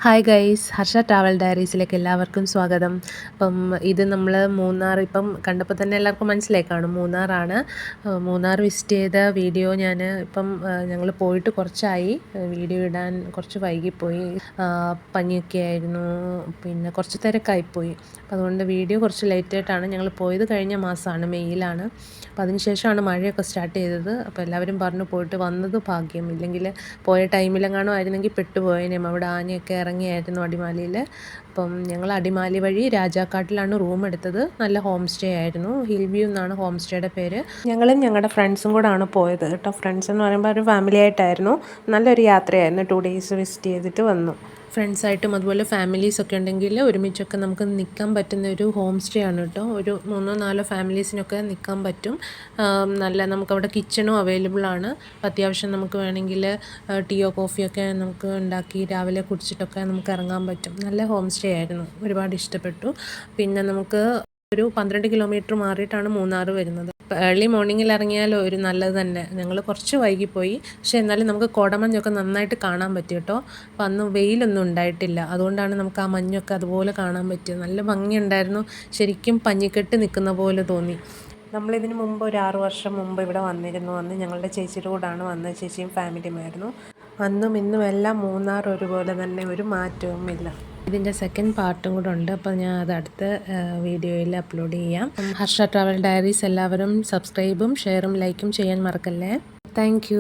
Hi guys, Harsh travel ഡയറീസിലേക്ക് എല്ലാവർക്കും സ്വാഗതം. അപ്പം ഇത് നമ്മൾ മൂന്നാർ ഇപ്പം കണ്ടപ്പോൾ തന്നെ എല്ലാവർക്കും മനസ്സിലായി കാണും, മൂന്നാറാണ്. മൂന്നാർ വിസിറ്റ് ചെയ്ത വീഡിയോ ഞങ്ങൾ പോയിട്ട് കുറച്ചായി, വീഡിയോ ഇടാൻ കുറച്ച് വൈകിപ്പോയി. പനിയൊക്കെ ആയിരുന്നു, പിന്നെ കുറച്ച് തിരക്കായിപ്പോയി. അപ്പോൾ അതുകൊണ്ട് വീഡിയോ കുറച്ച് ലേറ്റായിട്ടാണ്. ഞങ്ങൾ പോയത് കഴിഞ്ഞ മാസമാണ്, മെയ്യിലാണ്. അപ്പോൾ അതിനുശേഷമാണ് മഴയൊക്കെ സ്റ്റാർട്ട് ചെയ്തത്. അപ്പോൾ എല്ലാവരും പറഞ്ഞു പോയിട്ട് വന്നത് ഭാഗ്യം, ഇല്ലെങ്കിൽ പോയ ടൈമിലെങ്ങാനും ആയിരുന്നെങ്കിൽ പെട്ടുപോയേനേം. അവിടെ ആനയൊക്കെ ഇറങ്ങിയായിരുന്നു അടിമാലിയിൽ. അപ്പം ഞങ്ങൾ അടിമാലി വഴി രാജാക്കാട്ടിലാണ് റൂം എടുത്തത്. നല്ല ഹോം സ്റ്റേ ആയിരുന്നു. ഹിൽ വ്യൂ എന്നാണ് ഹോം സ്റ്റേയുടെ പേര്. ഞങ്ങളും ഞങ്ങളുടെ ഫ്രണ്ട്സും കൂടാണ് പോയത് കേട്ടോ. ഫ്രണ്ട്സ് എന്ന് പറയുമ്പോൾ ഒരു ഫാമിലി ആയിട്ടായിരുന്നു. നല്ലൊരു യാത്രയായിരുന്നു. 2 ഡേയ്സ് വിസിറ്റ് ചെയ്തിട്ട് വന്നു. ഫ്രണ്ട്സായിട്ടും അതുപോലെ ഫാമിലീസൊക്കെ ഉണ്ടെങ്കിൽ ഒരുമിച്ചൊക്കെ നമുക്ക് നിൽക്കാൻ പറ്റുന്ന ഒരു ഹോം സ്റ്റേ ആണ് കേട്ടോ. ഒരു 3-4 ഫാമിലീസിനൊക്കെ നിൽക്കാൻ പറ്റും. നമുക്കവിടെ കിച്ചണും അവൈലബിൾ ആണ്. അപ്പോൾ അത്യാവശ്യം നമുക്ക് വേണമെങ്കിൽ ടീയോ കോഫിയൊക്കെ നമുക്ക് ഉണ്ടാക്കി രാവിലെ കുടിച്ചിട്ടൊക്കെ നമുക്ക് ഇറങ്ങാൻ പറ്റും. നല്ല ഹോം സ്റ്റേ ആയിരുന്നു, ഒരുപാട് ഇഷ്ടപ്പെട്ടു. പിന്നെ നമുക്ക് ഒരു 12 കിലോമീറ്റർ മാറിയിട്ടാണ് മൂന്നാർ വരുന്നത്. ഏർലി മോർണിംഗിൽ ഇറങ്ങിയാൽ ഒരു നല്ലത് തന്നെ. ഞങ്ങൾ കുറച്ച് വൈകിപ്പോയി, പക്ഷേ എന്നാലും നമുക്ക് കോടമഞ്ഞൊക്കെ നന്നായിട്ട് കാണാൻ പറ്റും കേട്ടോ. അപ്പോൾ അന്ന് വെയിലൊന്നും ഉണ്ടായിട്ടില്ല, അതുകൊണ്ടാണ് നമുക്ക് ആ മഞ്ഞൊക്കെ അതുപോലെ കാണാൻ പറ്റിയത്. നല്ല ഭംഗിയുണ്ടായിരുന്നു, ശരിക്കും പഞ്ഞിക്കെട്ട് നിൽക്കുന്ന പോലെ തോന്നി. നമ്മളിതിന് മുമ്പ് ഒരു 6 വർഷം മുമ്പ് ഇവിടെ വന്നിരുന്നു. അന്ന് ഞങ്ങളുടെ ചേച്ചിയുടെ കൂടാണ് വന്നത്, ചേച്ചിയും ഫാമിലിയുമായിരുന്നു. അന്നും ഇന്നും എല്ലാം മൂന്നാർ ഒരുപോലെ തന്നെ, ഒരു മാറ്റവും ഇല്ല. ഇതിൻ്റെ സെക്കൻഡ് പാർട്ടും കൂടെ ഉണ്ട്, അപ്പോൾ ഞാൻ അത് അടുത്ത വീഡിയോയിൽ അപ്ലോഡ് ചെയ്യാം. ഹർഷ ട്രാവൽ ഡയറീസ് എല്ലാവരും സബ്സ്ക്രൈബും ഷെയറും ലൈക്കും ചെയ്യാൻ മറക്കല്ലേ. താങ്ക്